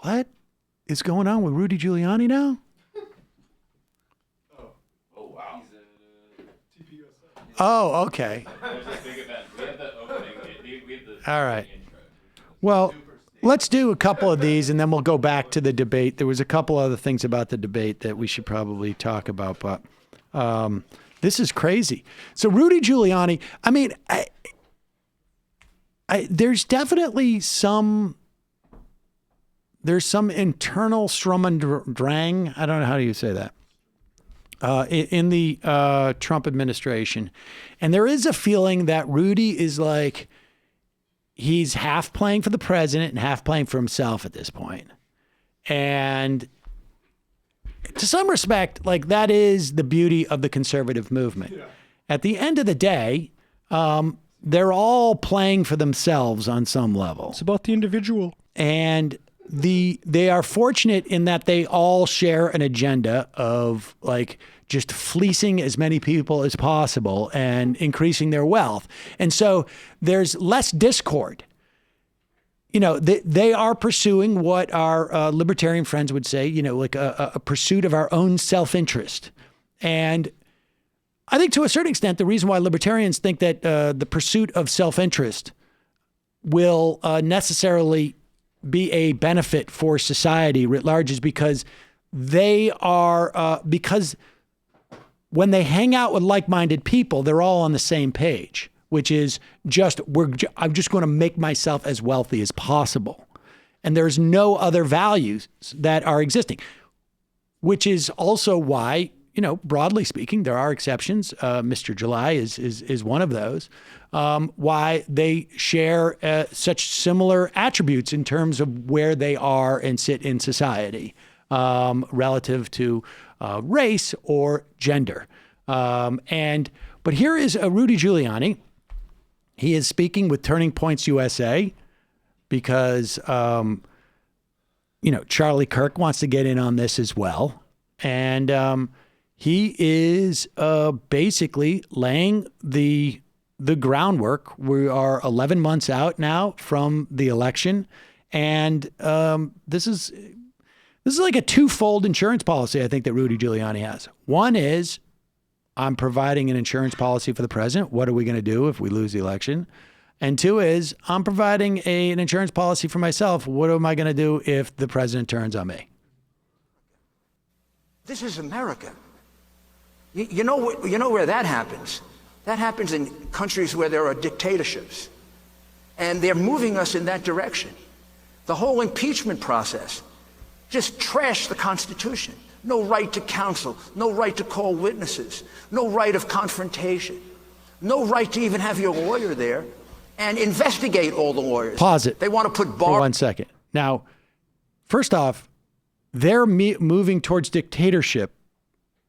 What is going on with Rudy Giuliani now? Oh, wow. Oh, okay. There's a big event. We have the opening. We have the All right. intro. Well, let's do a couple of these and then we'll go back to the debate. There was a couple other things about the debate that we should probably talk about, but this is crazy. So Rudy Giuliani, I mean, there's definitely some internal Strum und Drang. I don't know how do you say that. In the Trump administration. And there is a feeling that Rudy is like, he's half playing for the president and half playing for himself at this point. And to some respect, like that is the beauty of the conservative movement. Yeah. At the end of the day, they're all playing for themselves on some level. It's about the individual. And they are fortunate in that they all share an agenda of like just fleecing as many people as possible and increasing their wealth. And so there's less discord. You know, they are pursuing what our libertarian friends would say, you know, like a pursuit of our own self-interest. And I think to a certain extent, the reason why libertarians think that the pursuit of self-interest will necessarily be a benefit for society writ large is because they are, because when they hang out with like-minded people, they're all on the same page, which is just, I'm just going to make myself as wealthy as possible. And there's no other values that are existing, which is also why, you know, broadly speaking, there are exceptions. Mr. July is one of those. Why they share such similar attributes in terms of where they are and sit in society relative to race or gender. But here is Rudy Giuliani. He is speaking with Turning Points USA because, you know, Charlie Kirk wants to get in on this as well. And he is basically laying the groundwork. We are 11 months out now from the election. And this is like a twofold insurance policy, I think, that Rudy Giuliani has. One is, I'm providing an insurance policy for the president. What are we going to do if we lose the election? And two is, I'm providing an insurance policy for myself. What am I going to do if the president turns on me? This is America. You know where that happens? That happens in countries where there are dictatorships. And they're moving us in that direction. The whole impeachment process just trashed the Constitution. No right to counsel, no right to call witnesses, no right of confrontation, no right to even have your lawyer there and investigate all the lawyers. Pause it. They want to put for 1 second. Now, first off, they're moving towards dictatorship.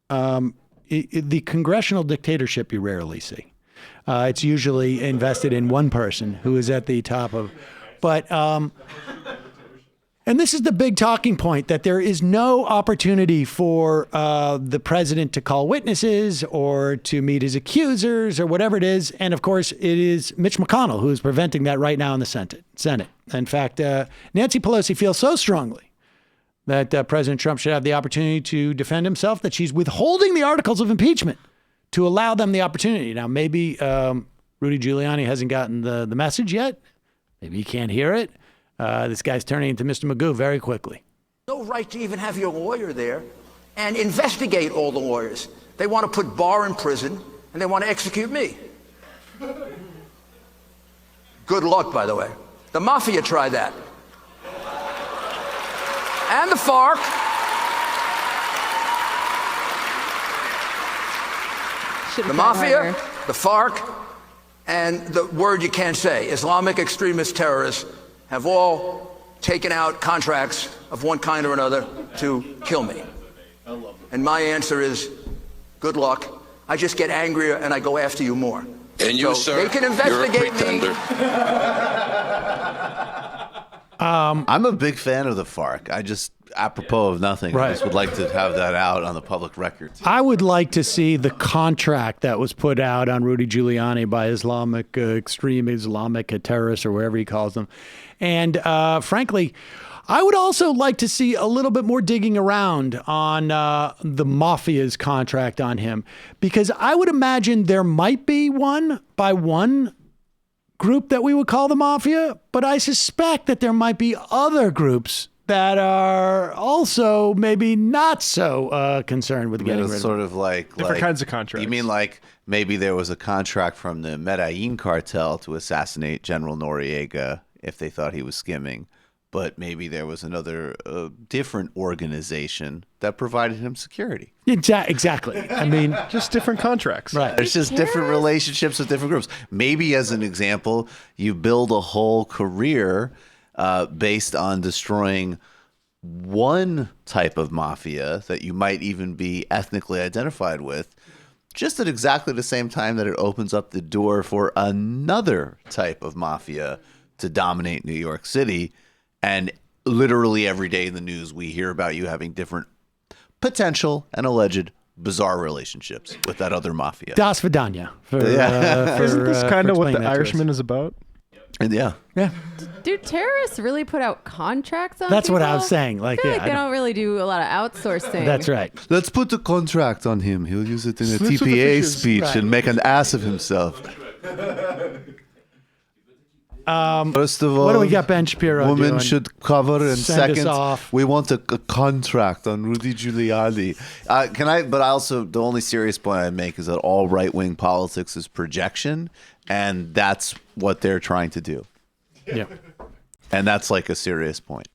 The congressional dictatorship you rarely see. It's usually invested in one person who is at the top of, but, and this is the big talking point, that there is no opportunity for the president to call witnesses or to meet his accusers or whatever it is. And of course, it is Mitch McConnell who is preventing that right now in the Senate. In fact, Nancy Pelosi feels so strongly that President Trump should have the opportunity to defend himself that she's withholding the articles of impeachment to allow them the opportunity. Now, maybe Rudy Giuliani hasn't gotten the message yet. Maybe he can't hear it. This guy's turning into Mr. Magoo very quickly. No right to even have your lawyer there and investigate all the lawyers. They want to put Barr in prison and they want to execute me. Good luck, by the way. The mafia tried that. And the FARC. The mafia, the FARC, and the word you can't say, Islamic extremist terrorists, have all taken out contracts of one kind or another to kill me. And my answer is, good luck. I just get angrier and I go after you more. And you, so sir, they can investigate you're a pretender. I'm a big fan of the FARC. I just, apropos of nothing, Right. I just would like to have that out on the public record. I would like to see the contract that was put out on Rudy Giuliani by extreme Islamic terrorists or wherever he calls them. And frankly, I would also like to see a little bit more digging around on the mafia's contract on him, because I would imagine there might be one by one group that we would call the mafia, but I suspect that there might be other groups that are also maybe not so concerned with getting rid of sort of like different kinds of contracts. You mean like maybe there was a contract from the Medellin cartel to assassinate General Noriega if they thought he was skimming, but maybe there was another different organization that provided him security. Exactly. I mean, just different contracts. right. There's just different relationships with different groups. Maybe, as an example, you build a whole career based on destroying one type of mafia that you might even be ethnically identified with, just at exactly the same time that it opens up the door for another type of mafia to dominate New York City. And literally every day in the news, we hear about you having different potential and alleged bizarre relationships with that other mafia. Das Vidania. Isn't this kind of what explaining The that to us. Irishman is about? And yeah. Do terrorists really put out contracts on That's what I people? was saying. Like, I feel yeah, like they don't really do a lot of outsourcing. that's right. Let's put the contract on him. He'll use it in a Slits with the TPA fishes. speech Right. and make an ass of himself. First of all, What do we got Ben Shapiro women doing? should cover, and Send us second, off. we want a contract on Rudy Giuliani. But also, the only serious point I make is that all right-wing politics is projection, and that's what they're trying to do. Yeah. And that's like a serious point.